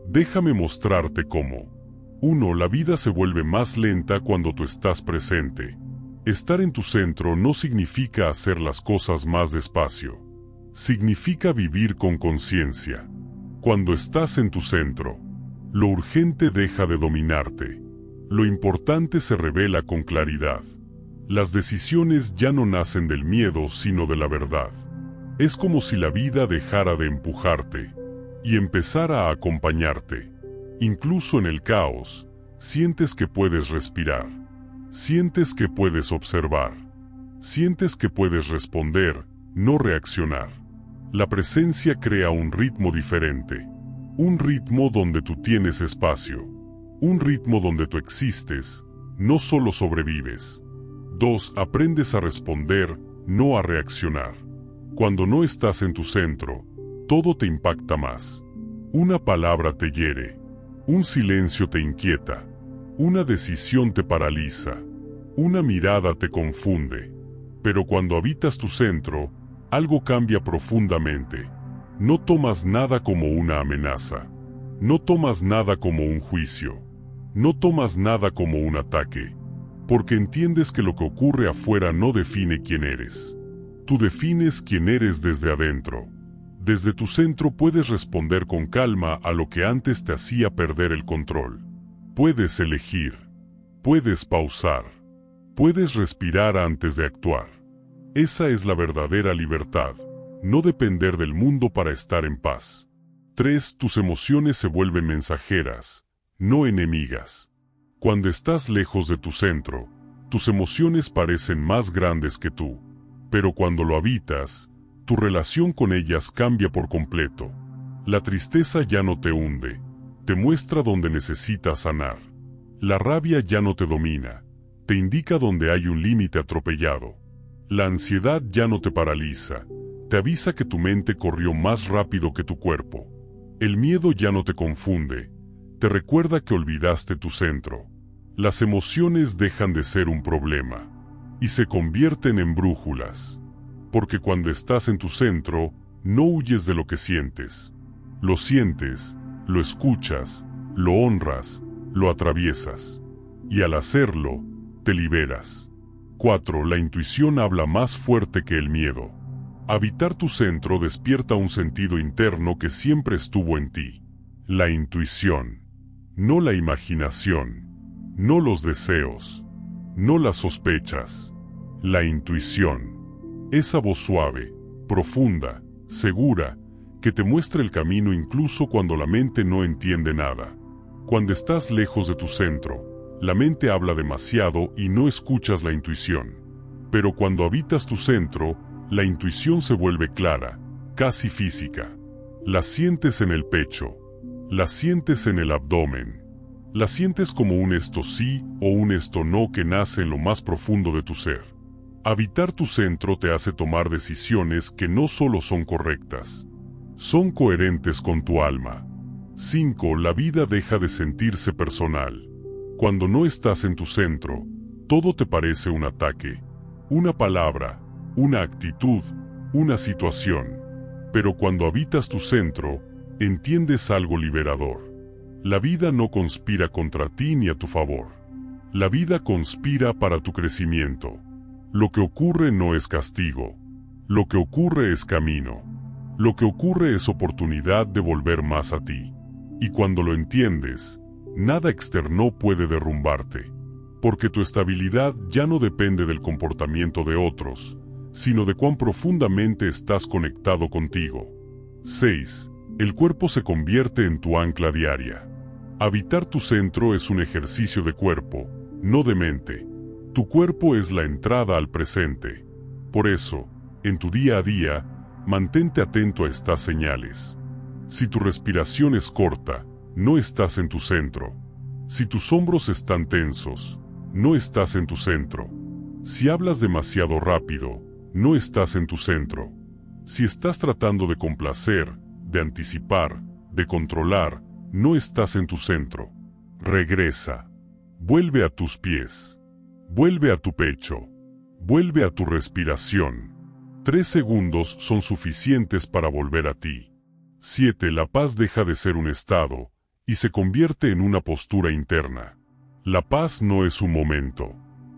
Déjame mostrarte cómo. 1. La vida se vuelve más lenta cuando tú estás presente. Estar en tu centro no significa hacer las cosas más despacio. Significa vivir con conciencia. Cuando estás en tu centro, lo urgente deja de dominarte. Lo importante se revela con claridad. Las decisiones ya no nacen del miedo, sino de la verdad. Es como si la vida dejara de empujarte y empezara a acompañarte. Incluso en el caos, sientes que puedes respirar. Sientes que puedes observar. Sientes que puedes responder, no reaccionar. La presencia crea un ritmo diferente. Un ritmo donde tú tienes espacio. Un ritmo donde tú existes, no solo sobrevives. 2. Aprendes a responder, no a reaccionar. Cuando no estás en tu centro, todo te impacta más. Una palabra te hiere. Un silencio te inquieta. Una decisión te paraliza. Una mirada te confunde. Pero cuando habitas tu centro, algo cambia profundamente. No tomas nada como una amenaza. No tomas nada como un juicio. No tomas nada como un ataque. Porque entiendes que lo que ocurre afuera no define quién eres. Tú defines quién eres desde adentro. Desde tu centro puedes responder con calma a lo que antes te hacía perder el control. Puedes elegir. Puedes pausar. Puedes respirar antes de actuar. Esa es la verdadera libertad, no depender del mundo para estar en paz. 3. Tus emociones se vuelven mensajeras, no enemigas. Cuando estás lejos de tu centro, tus emociones parecen más grandes que tú. Pero cuando lo habitas, tu relación con ellas cambia por completo. La tristeza ya no te hunde, te muestra donde necesitas sanar. La rabia ya no te domina, te indica donde hay un límite atropellado. La ansiedad ya no te paraliza, te avisa que tu mente corrió más rápido que tu cuerpo. El miedo ya no te confunde, te recuerda que olvidaste tu centro. Las emociones dejan de ser un problema y se convierten en brújulas. Porque cuando estás en tu centro, no huyes de lo que sientes. Lo sientes, lo escuchas, lo honras, lo atraviesas. Y al hacerlo, te liberas. 4. La intuición habla más fuerte que el miedo. Habitar tu centro despierta un sentido interno que siempre estuvo en ti. La intuición. no la imaginación, no los deseos, no las sospechas, la intuición, esa voz suave, profunda, segura, que te muestra el camino incluso cuando la mente no entiende nada. Cuando estás lejos de tu centro, la mente habla demasiado y no escuchas la intuición. Pero cuando habitas tu centro, la intuición se vuelve clara, casi física. La sientes en el pecho, la sientes en el abdomen, la sientes como un esto sí o un esto no que nace en lo más profundo de tu ser. Habitar tu centro te hace tomar decisiones que no solo son correctas, son coherentes con tu alma. 5. La vida deja de sentirse personal. Cuando no estás en tu centro, todo te parece un ataque, una palabra, una actitud, una situación. Pero cuando habitas tu centro, entiendes algo liberador. La vida no conspira contra ti ni a tu favor. La vida conspira para tu crecimiento. Lo que ocurre no es castigo. Lo que ocurre es camino. Lo que ocurre es oportunidad de volver más a ti. Y cuando lo entiendes, nada externo puede derrumbarte. Porque tu estabilidad ya no depende del comportamiento de otros, sino de cuán profundamente estás conectado contigo. 6. El cuerpo se convierte en tu ancla diaria. Habitar tu centro es un ejercicio de cuerpo, no de mente. Tu cuerpo es la entrada al presente. Por eso, en tu día a día, mantente atento a estas señales. Si tu respiración es corta, no estás en tu centro. Si tus hombros están tensos, no estás en tu centro. Si hablas demasiado rápido, no estás en tu centro. Si estás tratando de complacer, de anticipar, de controlar, no estás en tu centro. Regresa. Vuelve a tus pies. Vuelve a tu pecho. Vuelve a tu respiración. 3 segundos son suficientes para volver a ti. 7. La paz deja de ser un estado y se convierte en una postura interna. La paz no es un momento.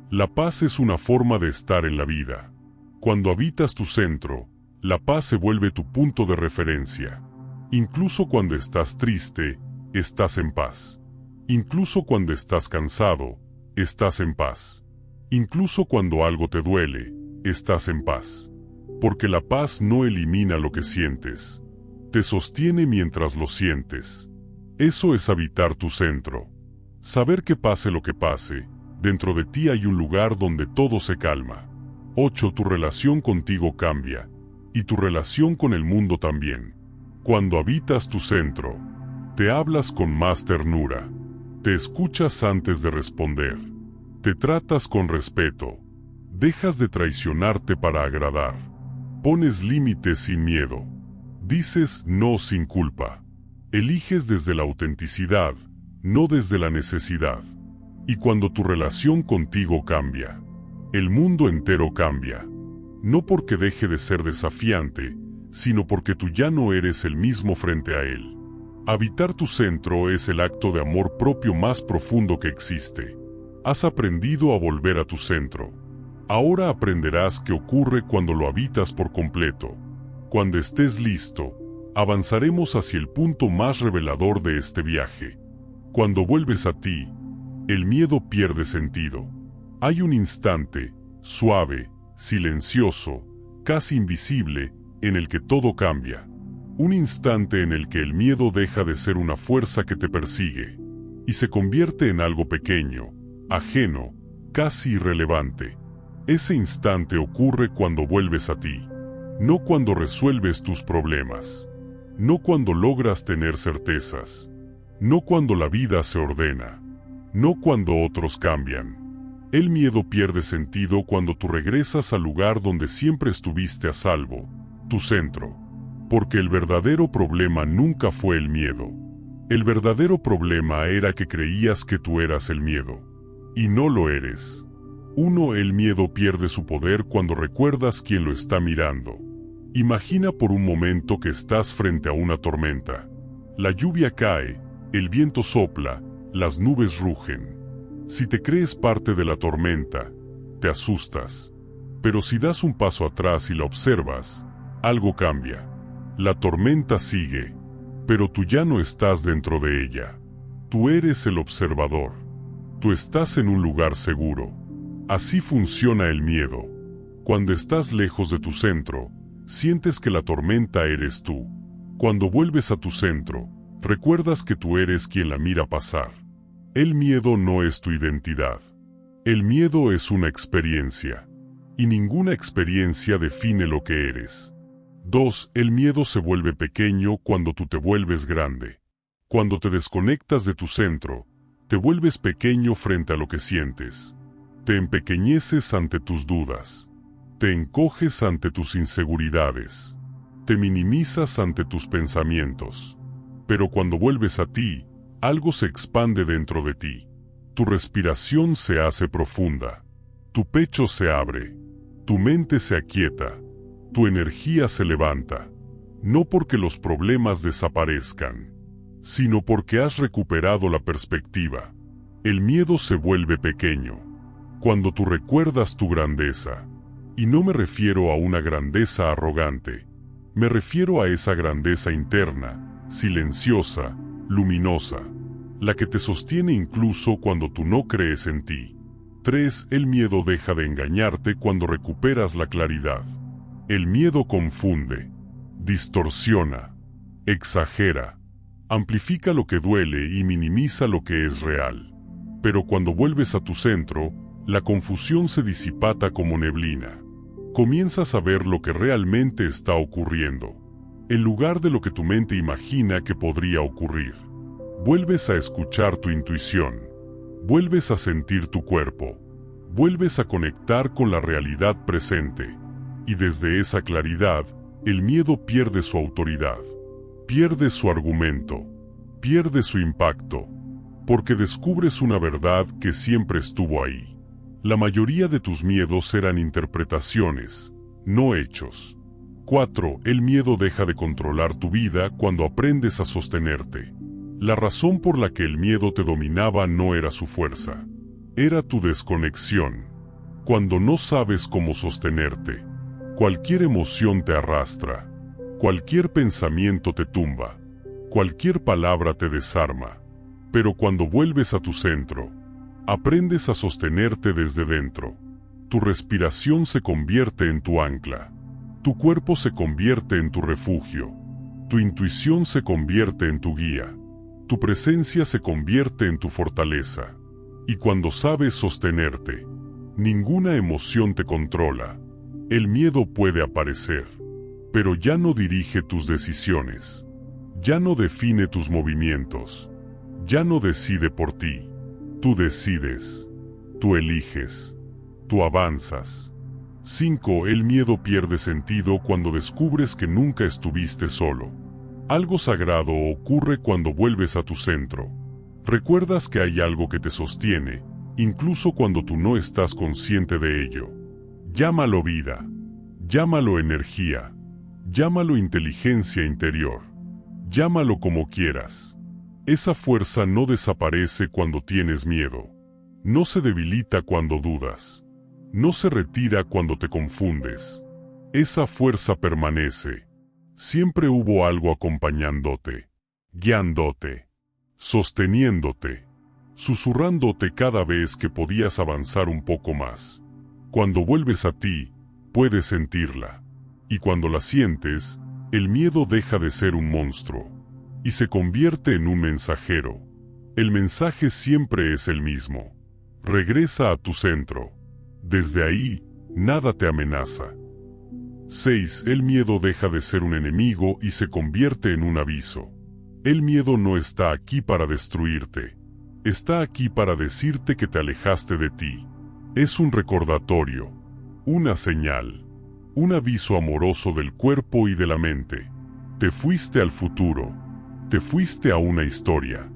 La paz es una forma de estar en la vida. Cuando habitas tu centro, la paz se vuelve tu punto de referencia. Incluso cuando estás triste, estás en paz. Incluso cuando estás cansado, estás en paz. Incluso cuando algo te duele, estás en paz. Porque la paz no elimina lo que sientes. Te sostiene mientras lo sientes. Eso es habitar tu centro. Saber que pase lo que pase, dentro de ti hay un lugar donde todo se calma. 8. Tu relación contigo cambia, y tu relación con el mundo también. Cuando habitas tu centro, te hablas con más ternura, te escuchas antes de responder, te tratas con respeto, dejas de traicionarte para agradar, pones límites sin miedo, dices no sin culpa, eliges desde la autenticidad, no desde la necesidad. Y cuando tu relación contigo cambia, el mundo entero cambia. No porque deje de ser desafiante, sino porque tú ya no eres el mismo frente a él. Habitar tu centro es el acto de amor propio más profundo que existe. Has aprendido a volver a tu centro. Ahora aprenderás qué ocurre cuando lo habitas por completo. Cuando estés listo, avanzaremos hacia el punto más revelador de este viaje. Cuando vuelves a ti, el miedo pierde sentido. Hay un instante, suave, silencioso, casi invisible, en el que todo cambia. Un instante en el que el miedo deja de ser una fuerza que te persigue y se convierte en algo pequeño, ajeno, casi irrelevante. Ese instante ocurre cuando vuelves a ti, no cuando resuelves tus problemas, no cuando logras tener certezas, no cuando la vida se ordena, no cuando otros cambian. El miedo pierde sentido cuando tú regresas al lugar donde siempre estuviste a salvo, tu centro. Porque el verdadero problema nunca fue el miedo. El verdadero problema era que creías que tú eras el miedo. Y no lo eres. El miedo pierde su poder cuando recuerdas quién lo está mirando. Imagina por un momento que estás frente a una tormenta. La lluvia cae, el viento sopla, las nubes rugen. Si te crees parte de la tormenta, te asustas. Pero si das un paso atrás y la observas, algo cambia. La tormenta sigue, pero tú ya no estás dentro de ella. Tú eres el observador. Tú estás en un lugar seguro. Así funciona el miedo. Cuando estás lejos de tu centro, sientes que la tormenta eres tú. Cuando vuelves a tu centro, recuerdas que tú eres quien la mira pasar. El miedo no es tu identidad. El miedo es una experiencia. Y ninguna experiencia define lo que eres. 2. El miedo se vuelve pequeño cuando tú te vuelves grande. Cuando te desconectas de tu centro, te vuelves pequeño frente a lo que sientes. Te empequeñeces ante tus dudas. Te encoges ante tus inseguridades. Te minimizas ante tus pensamientos. Pero cuando vuelves a ti, algo se expande dentro de ti. Tu respiración se hace profunda. Tu pecho se abre. Tu mente se aquieta. Tu energía se levanta. No porque los problemas desaparezcan, sino porque has recuperado la perspectiva. El miedo se vuelve pequeño cuando tú recuerdas tu grandeza. Y no me refiero a una grandeza arrogante. Me refiero a esa grandeza interna, silenciosa, luminosa, la que te sostiene incluso cuando tú no crees en ti. 3. El miedo deja de engañarte cuando recuperas la claridad. El miedo confunde, distorsiona, exagera, amplifica lo que duele y minimiza lo que es real. Pero cuando vuelves a tu centro, la confusión se disipata como neblina. Comienzas a ver lo que realmente está ocurriendo, en lugar de lo que tu mente imagina que podría ocurrir. Vuelves a escuchar tu intuición. Vuelves a sentir tu cuerpo. Vuelves a conectar con la realidad presente. Y desde esa claridad, el miedo pierde su autoridad. Pierde su argumento. Pierde su impacto. Porque descubres una verdad que siempre estuvo ahí. La mayoría de tus miedos eran interpretaciones, no hechos. 4. El miedo deja de controlar tu vida cuando aprendes a sostenerte. La razón por la que el miedo te dominaba no era su fuerza. Era tu desconexión. Cuando no sabes cómo sostenerte, cualquier emoción te arrastra. Cualquier pensamiento te tumba. Cualquier palabra te desarma. Pero cuando vuelves a tu centro, aprendes a sostenerte desde dentro. Tu respiración se convierte en tu ancla. Tu cuerpo se convierte en tu refugio. Tu intuición se convierte en tu guía. Tu presencia se convierte en tu fortaleza. Y cuando sabes sostenerte, ninguna emoción te controla. El miedo puede aparecer, pero ya no dirige tus decisiones. Ya no define tus movimientos. Ya no decide por ti. Tú decides, tú eliges, tú avanzas. 5. El miedo pierde sentido cuando descubres que nunca estuviste solo. Algo sagrado ocurre cuando vuelves a tu centro. Recuerdas que hay algo que te sostiene, incluso cuando tú no estás consciente de ello. Llámalo vida, llámalo energía, llámalo inteligencia interior, llámalo como quieras. Esa fuerza no desaparece cuando tienes miedo. No se debilita cuando dudas. No se retira cuando te confundes. Esa fuerza permanece. Siempre hubo algo acompañándote, guiándote, sosteniéndote, susurrándote cada vez que podías avanzar un poco más. Cuando vuelves a ti, puedes sentirla. Y cuando la sientes, el miedo deja de ser un monstruo y se convierte en un mensajero. El mensaje siempre es el mismo. Regresa a tu centro. Desde ahí, nada te amenaza. 6. El miedo deja de ser un enemigo y se convierte en un aviso. El miedo no está aquí para destruirte. Está aquí para decirte que te alejaste de ti. Es un recordatorio, una señal, un aviso amoroso del cuerpo y de la mente. Te fuiste al futuro. Te fuiste a una historia.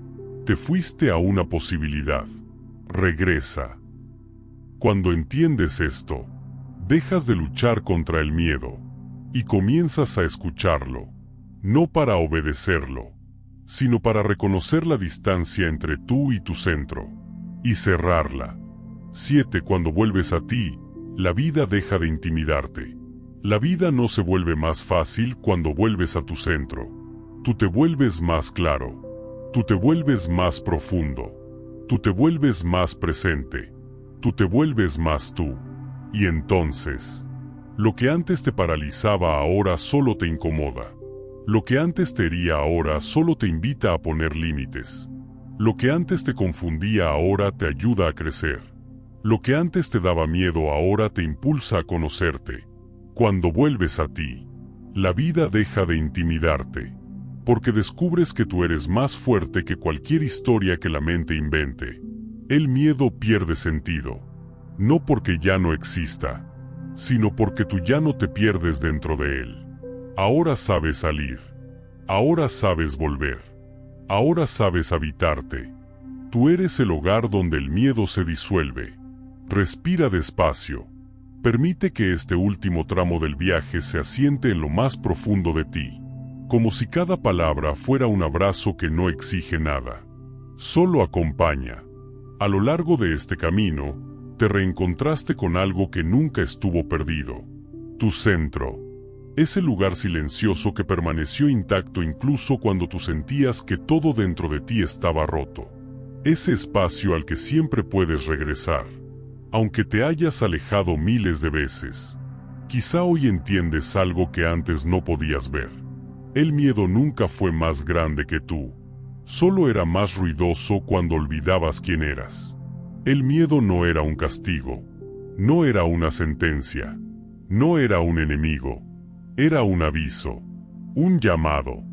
Te fuiste a una posibilidad. Regresa. Cuando entiendes esto, dejas de luchar contra el miedo y comienzas a escucharlo, no para obedecerlo, sino para reconocer la distancia entre tú y tu centro y cerrarla. 7. Cuando vuelves a ti, la vida deja de intimidarte. La vida no se vuelve más fácil cuando vuelves a tu centro. Tú te vuelves más claro. Tú te vuelves más profundo. Tú te vuelves más presente. Tú te vuelves más tú. Y entonces, lo que antes te paralizaba ahora solo te incomoda. Lo que antes te hería ahora solo te invita a poner límites. Lo que antes te confundía ahora te ayuda a crecer. Lo que antes te daba miedo ahora te impulsa a conocerte. Cuando vuelves a ti, la vida deja de intimidarte, porque descubres que tú eres más fuerte que cualquier historia que la mente invente. El miedo pierde sentido, no porque ya no exista, sino porque tú ya no te pierdes dentro de él. Ahora sabes salir. Ahora sabes volver. Ahora sabes habitarte. Tú eres el hogar donde el miedo se disuelve. Respira despacio. Permite que este último tramo del viaje se asiente en lo más profundo de ti, como si cada palabra fuera un abrazo que no exige nada. Solo acompaña. A lo largo de este camino, te reencontraste con algo que nunca estuvo perdido. Tu centro. Ese lugar silencioso que permaneció intacto incluso cuando tú sentías que todo dentro de ti estaba roto. Ese espacio al que siempre puedes regresar, aunque te hayas alejado miles de veces. Quizá hoy entiendes algo que antes no podías ver. El miedo nunca fue más grande que tú. Solo era más ruidoso cuando olvidabas quién eras. El miedo no era un castigo. No era una sentencia. No era un enemigo. Era un aviso, un llamado,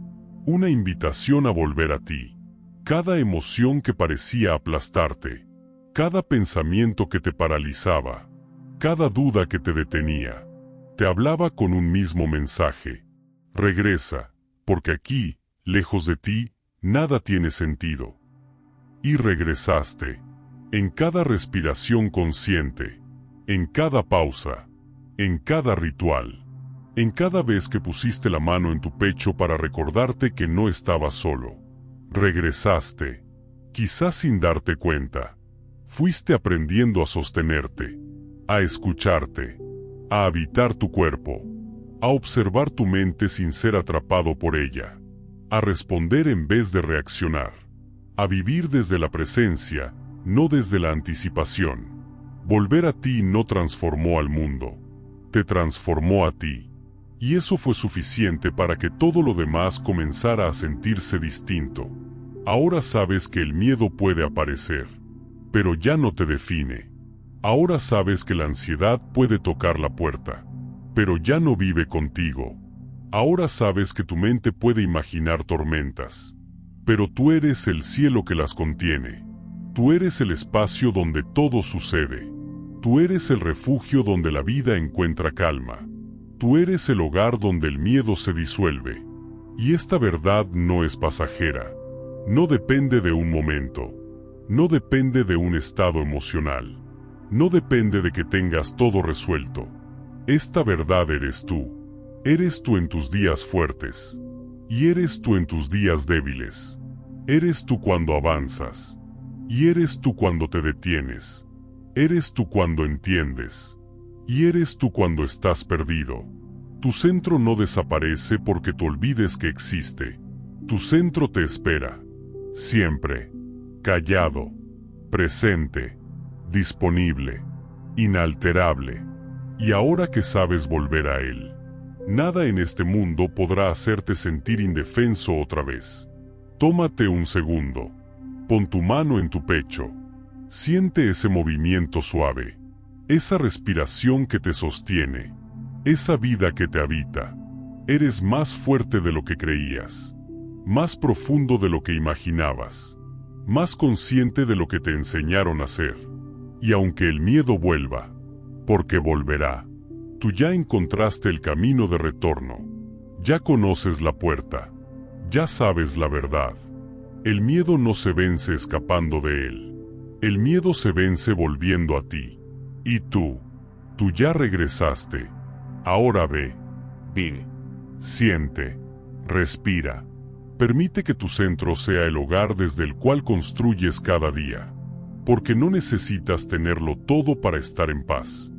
una invitación a volver a ti. Cada emoción que parecía aplastarte, cada pensamiento que te paralizaba, cada duda que te detenía, te hablaba con un mismo mensaje. Regresa, porque aquí, lejos de ti, nada tiene sentido. Y regresaste, en cada respiración consciente, en cada pausa, en cada ritual. En cada vez que pusiste la mano en tu pecho para recordarte que no estabas solo. Regresaste, quizás sin darte cuenta. Fuiste aprendiendo a sostenerte, a escucharte, a habitar tu cuerpo, a observar tu mente sin ser atrapado por ella, a responder en vez de reaccionar, a vivir desde la presencia, no desde la anticipación. Volver a ti no transformó al mundo, te transformó a ti. Y eso fue suficiente para que todo lo demás comenzara a sentirse distinto. Ahora sabes que el miedo puede aparecer, pero ya no te define. Ahora sabes que la ansiedad puede tocar la puerta, pero ya no vive contigo. Ahora sabes que tu mente puede imaginar tormentas, pero tú eres el cielo que las contiene. Tú eres el espacio donde todo sucede. Tú eres el refugio donde la vida encuentra calma. Tú eres el hogar donde el miedo se disuelve. Y esta verdad no es pasajera. No depende de un momento. No depende de un estado emocional. No depende de que tengas todo resuelto. Esta verdad eres tú. Eres tú en tus días fuertes. Y eres tú en tus días débiles. Eres tú cuando avanzas. Y eres tú cuando te detienes. Eres tú cuando entiendes. Y eres tú cuando estás perdido. Tu centro no desaparece porque tú olvides que existe. Tu centro te espera. Siempre. Callado. Presente. Disponible. Inalterable. Y ahora que sabes volver a él, nada en este mundo podrá hacerte sentir indefenso otra vez. Tómate un segundo. Pon tu mano en tu pecho. Siente ese movimiento suave. Esa respiración que te sostiene, esa vida que te habita. Eres más fuerte de lo que creías, más profundo de lo que imaginabas, más consciente de lo que te enseñaron a ser. Y aunque el miedo vuelva, porque volverá, tú ya encontraste el camino de retorno, ya conoces la puerta, ya sabes la verdad. El miedo no se vence escapando de él, el miedo se vence volviendo a ti. Y tú ya regresaste. Ahora ve, vive, siente, respira. Permite que tu centro sea el hogar desde el cual construyes cada día. Porque no necesitas tenerlo todo para estar en paz.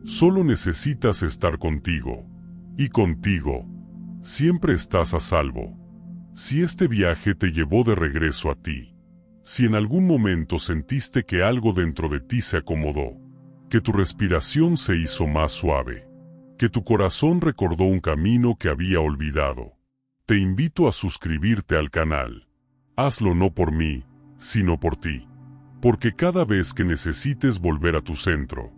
Solo necesitas estar contigo. Y contigo, siempre estás a salvo. Si este viaje te llevó de regreso a ti, si en algún momento sentiste que algo dentro de ti se acomodó, que tu respiración se hizo más suave, que tu corazón recordó un camino que había olvidado, te invito a suscribirte al canal. Hazlo no por mí, sino por ti. Porque cada vez que necesites volver a tu centro,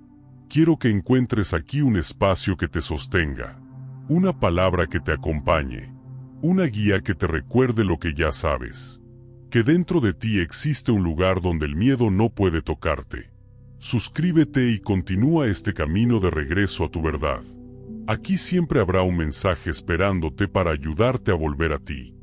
quiero que encuentres aquí un espacio que te sostenga, una palabra que te acompañe, una guía que te recuerde lo que ya sabes, que dentro de ti existe un lugar donde el miedo no puede tocarte. Suscríbete y continúa este camino de regreso a tu verdad. Aquí siempre habrá un mensaje esperándote para ayudarte a volver a ti.